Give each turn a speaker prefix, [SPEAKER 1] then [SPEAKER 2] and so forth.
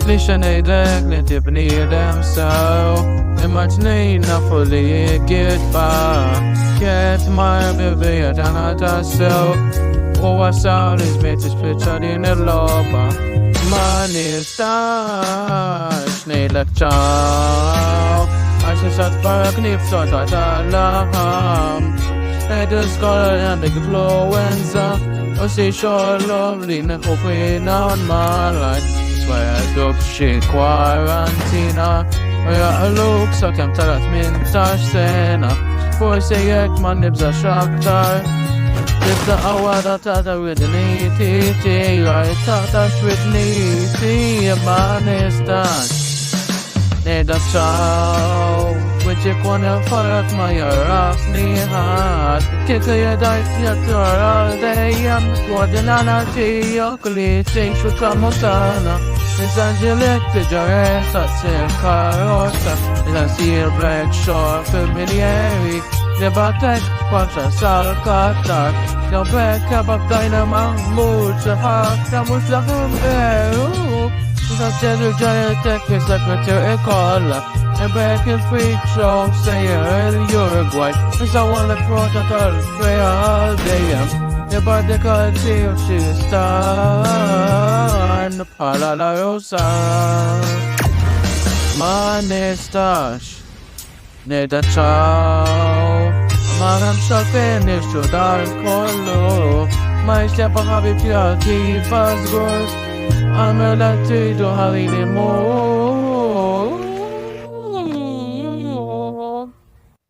[SPEAKER 1] li xanejdlek li tibniedem sew, immaġni nafu li jikitba, kiet mar bibija tana tassew, u wasaw li żmiet ispiċċa din il-logħba. Ma nistax ngħidlek ċaw, għax nisat barra knif sorta tal-laħam. Edu skola li għandek influenza, u si xollom li neħu kwina on malajt. Swear dub xie kwarantina, u jaqluk sa kem tara 18 sena. Forsi jek ma nibżax aktar, tibda għawada tata widniti, tijaj tata xwidniti, ma nistax nejda ċaw, wiċi kun il-farak ma jarrafni ħad. Kika jadajt jattura dejjem, għadinana tijak li tiexu kamutana. Nizanġilek tiġaret għatsir karossa, nizanżir black shore fil-miljeri, nibatek kwaċa sal-kattar, jaw bekka babdajna maħmur ċaħak, ta' mux laħum veru. Nizanġilu ġajetek fi-sekretar ikolla, back in freak show, sejjer il-Uruguay, nizawan l-prota tal-Real dejjem, nibadek għaddi u xistan, bħala la rosa. Ma nistax nejda ċaw, ma għamx għalfejn nixtu dal-kollu, ma jxtieq ħabib jgħal kif għazgur, għamela tridu ħalini mur.